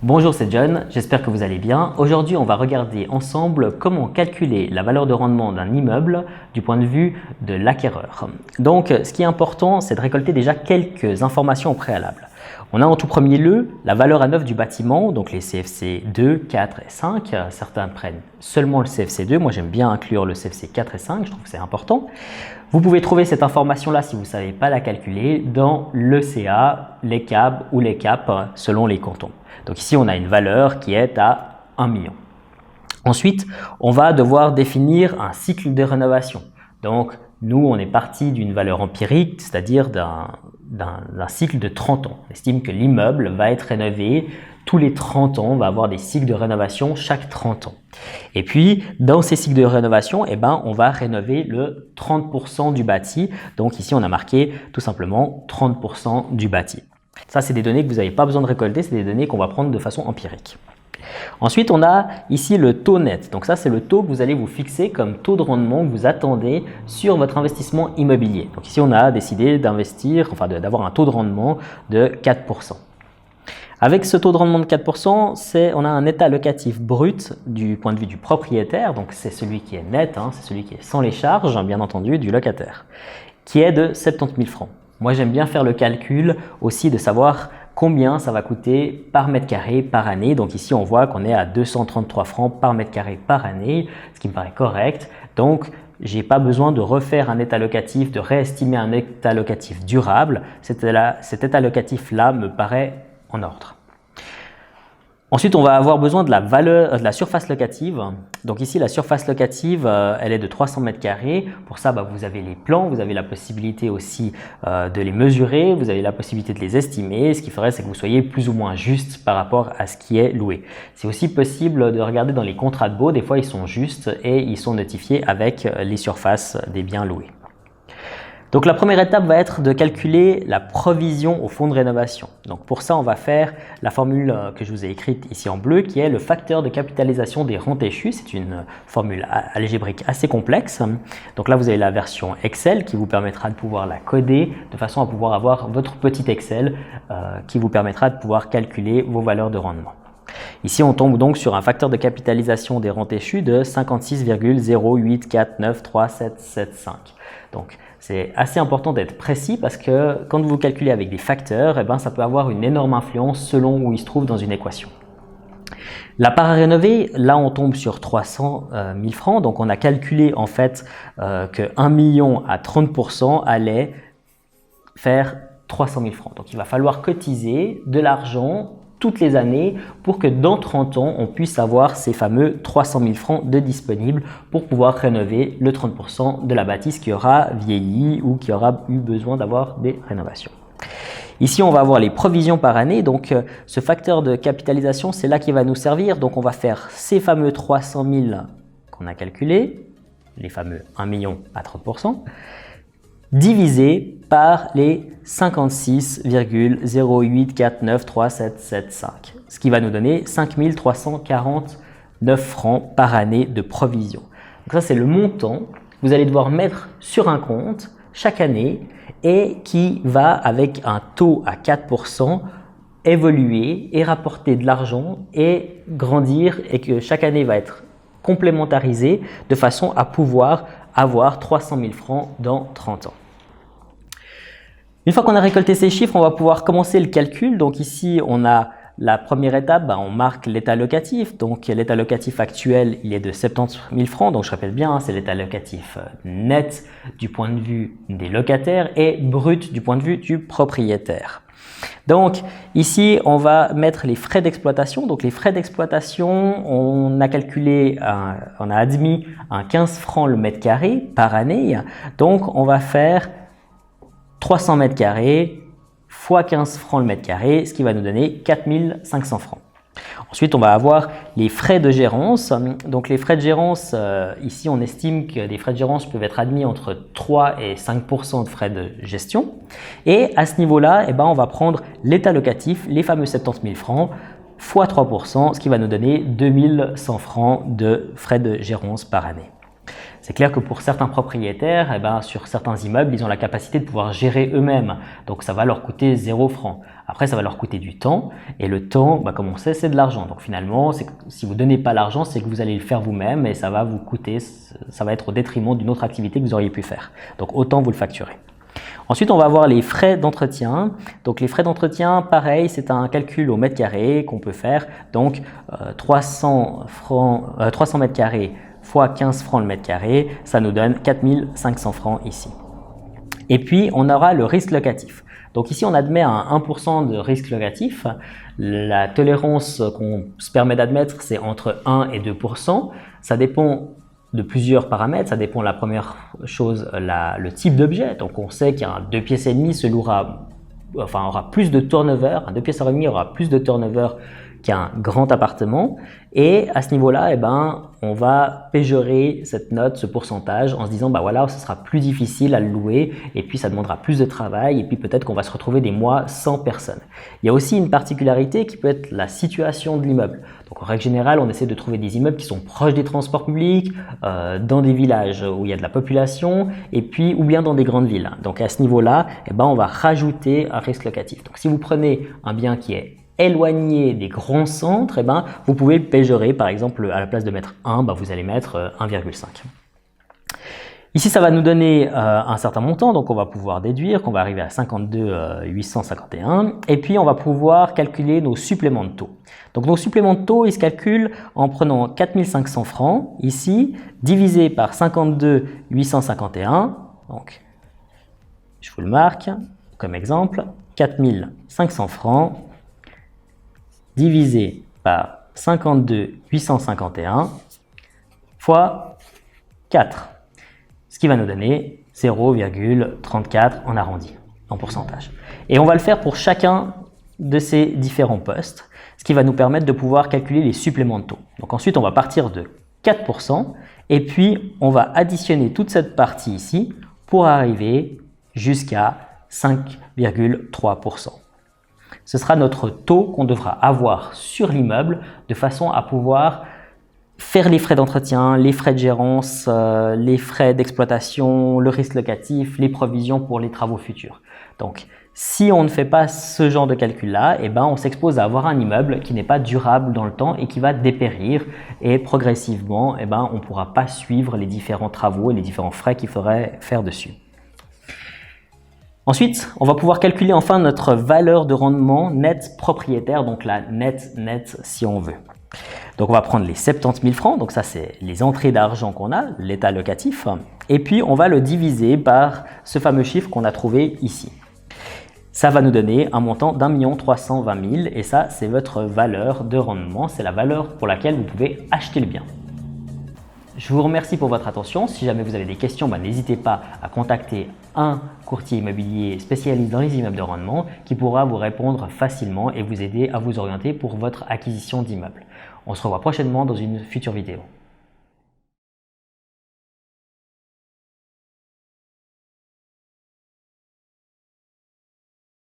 Bonjour, c'est John, j'espère que vous allez bien. Aujourd'hui, on va regarder ensemble comment calculer la valeur de rendement d'un immeuble du point de vue de l'acquéreur. Donc, ce qui est important, c'est de récolter déjà quelques informations au préalable. On a en tout premier lieu la valeur à neuf du bâtiment, donc les CFC 2, 4 et 5. Certains prennent seulement le CFC 2, moi j'aime bien inclure le CFC 4 et 5, je trouve que c'est important. Vous pouvez trouver cette information-là, si vous ne savez pas la calculer, dans l'ECA, les CAB ou les CAP selon les cantons. Donc ici, on a une valeur qui est à 1 million. Ensuite, on va devoir définir un cycle de rénovation. Donc, nous, on est parti d'une valeur empirique, c'est-à-dire d'un cycle de 30 ans. On estime que l'immeuble va être rénové tous les 30 ans, on va avoir des cycles de rénovation chaque 30 ans. Et puis, dans ces cycles de rénovation, on va rénover le 30% du bâti. Donc ici, on a marqué tout simplement 30% du bâti. Ça, c'est des données que vous n'avez pas besoin de récolter, c'est des données qu'on va prendre de façon empirique. Ensuite, on a ici le taux net. Donc ça, c'est le taux que vous allez vous fixer comme taux de rendement que vous attendez sur votre investissement immobilier. Donc ici, on a décidé d'investir, d'avoir un taux de rendement de 4%. Avec ce taux de rendement de 4%, on a un état locatif brut du point de vue du propriétaire, donc c'est celui qui est net, c'est celui qui est sans les charges, bien entendu, du locataire, qui est de 70 000 francs. Moi, j'aime bien faire le calcul aussi de savoir combien ça va coûter par mètre carré par année. Donc ici, on voit qu'on est à 233 francs par mètre carré par année, ce qui me paraît correct. Donc, je n'ai pas besoin de refaire un état locatif, de réestimer un état locatif durable. Cet état locatif-là me paraît en ordre. Ensuite, on va avoir besoin de la surface locative. Donc ici, la surface locative, elle est de 300 mètres carrés. Pour ça, vous avez les plans, vous avez la possibilité aussi de les mesurer, vous avez la possibilité de les estimer. Ce qu'il faudrait, c'est que vous soyez plus ou moins juste par rapport à ce qui est loué. C'est aussi possible de regarder dans les contrats de baux. Des fois, ils sont justes et ils sont notifiés avec les surfaces des biens loués. Donc la première étape va être de calculer la provision au fonds de rénovation. Donc pour ça, on va faire la formule que je vous ai écrite ici en bleu qui est le facteur de capitalisation des rentes échues. C'est une formule algébrique assez complexe. Donc là, vous avez la version Excel qui vous permettra de pouvoir la coder de façon à pouvoir avoir votre petit Excel qui vous permettra de pouvoir calculer vos valeurs de rendement. Ici, on tombe donc sur un facteur de capitalisation des rentes échues de 56,084937775. Donc, c'est assez important d'être précis parce que quand vous calculez avec des facteurs, ça peut avoir une énorme influence selon où il se trouve dans une équation. La part à rénover, là on tombe sur 300 000 francs, donc on a calculé en fait que 1 million à 30% allait faire 300 000 francs. Donc il va falloir cotiser de l'argent toutes les années pour que dans 30 ans, on puisse avoir ces fameux 300 000 francs de disponibles pour pouvoir rénover le 30% de la bâtisse qui aura vieilli ou qui aura eu besoin d'avoir des rénovations. Ici, on va avoir les provisions par année. Donc, ce facteur de capitalisation, c'est là qui va nous servir. Donc, on va faire ces fameux 300 000 qu'on a calculés, les fameux 1 million à 30%, divisé par les 56,084937775, ce qui va nous donner 5 349 francs par année de provision. Donc ça, c'est le montant que vous allez devoir mettre sur un compte chaque année et qui va, avec un taux à 4%, évoluer et rapporter de l'argent et grandir et que chaque année va être complémentarisée de façon à pouvoir avoir 300 000 francs dans 30 ans. Une fois qu'on a récolté ces chiffres, on va pouvoir commencer le calcul. Donc ici, on a la première étape, on marque l'état locatif. Donc l'état locatif actuel, il est de 70 000 francs. Donc je répète bien, c'est l'état locatif net du point de vue des locataires et brut du point de vue du propriétaire. Donc ici, on va mettre les frais d'exploitation. Donc les frais d'exploitation, on a admis un 15 francs le mètre carré par année. Donc on va faire 300 mètres carrés fois 15 francs le mètre carré, ce qui va nous donner 4 500 francs. Ensuite, on va avoir les frais de gérance. Donc les frais de gérance, ici on estime que les frais de gérance peuvent être admis entre 3 et 5% de frais de gestion. Et à ce niveau-là, on va prendre l'état locatif, les fameux 70 000 francs, fois 3%, ce qui va nous donner 2 100 francs de frais de gérance par année. C'est clair que pour certains propriétaires, sur certains immeubles, ils ont la capacité de pouvoir gérer eux-mêmes. Donc ça va leur coûter 0 francs. Après, ça va leur coûter du temps. Et le temps, comme on sait, c'est de l'argent. Donc finalement, si vous ne donnez pas l'argent, c'est que vous allez le faire vous-même et ça va vous coûter, ça va être au détriment d'une autre activité que vous auriez pu faire. Donc autant vous le facturer. Ensuite, on va avoir les frais d'entretien. Donc les frais d'entretien, pareil, c'est un calcul au mètre carré qu'on peut faire. Donc 300 mètres carrés fois 15 francs le mètre carré, ça nous donne 4500 francs ici. Et puis, on aura le risque locatif. Donc ici, on admet un 1% de risque locatif. La tolérance qu'on se permet d'admettre, c'est entre 1 et 2%. Ça dépend de plusieurs paramètres. Ça dépend, la première chose, le type d'objet. Donc on sait qu'un 2 pièces et demie aura plus de turnover. Un 2 pièces et demie aura plus de turnover qu'un grand appartement. Et à ce niveau-là, on va péjorer cette note, ce pourcentage, en se disant, voilà, ce sera plus difficile à le louer, et puis ça demandera plus de travail, et puis peut-être qu'on va se retrouver des mois sans personne. Il y a aussi une particularité qui peut être la situation de l'immeuble. Donc en règle générale, on essaie de trouver des immeubles qui sont proches des transports publics, dans des villages où il y a de la population, et puis ou bien dans des grandes villes. Donc à ce niveau-là, on va rajouter un risque locatif. Donc si vous prenez un bien qui est éloigné des grands centres, vous pouvez le péjorer. Par exemple, à la place de mettre 1, vous allez mettre 1,5. Ici, ça va nous donner un certain montant, donc on va pouvoir déduire qu'on va arriver à 52 851, et puis on va pouvoir calculer nos suppléments de taux. Donc nos suppléments de taux, ils se calculent en prenant 4500 francs, ici, divisé par 52 851, donc je vous le marque comme exemple, 4500 francs, divisé par 52 851 fois 4, ce qui va nous donner 0,34 en arrondi, en pourcentage. Et on va le faire pour chacun de ces différents postes, ce qui va nous permettre de pouvoir calculer les suppléments de taux. Donc ensuite, on va partir de 4% et puis on va additionner toute cette partie ici pour arriver jusqu'à 5,3%. Ce sera notre taux qu'on devra avoir sur l'immeuble de façon à pouvoir faire les frais d'entretien, les frais de gérance, les frais d'exploitation, le risque locatif, les provisions pour les travaux futurs. Donc, si on ne fait pas ce genre de calcul-là, on s'expose à avoir un immeuble qui n'est pas durable dans le temps et qui va dépérir. Et progressivement, on ne pourra pas suivre les différents travaux et les différents frais qu'il faudrait faire dessus. Ensuite, on va pouvoir calculer enfin notre valeur de rendement net propriétaire, donc la net si on veut. Donc on va prendre les 70 000 francs, donc ça c'est les entrées d'argent qu'on a, l'état locatif, et puis on va le diviser par ce fameux chiffre qu'on a trouvé ici. Ça va nous donner un montant d'1 320 000 et ça c'est votre valeur de rendement, c'est la valeur pour laquelle vous pouvez acheter le bien. Je vous remercie pour votre attention. Si jamais vous avez des questions, n'hésitez pas à contacter un courtier immobilier spécialiste dans les immeubles de rendement qui pourra vous répondre facilement et vous aider à vous orienter pour votre acquisition d'immeubles. On se revoit prochainement dans une future vidéo.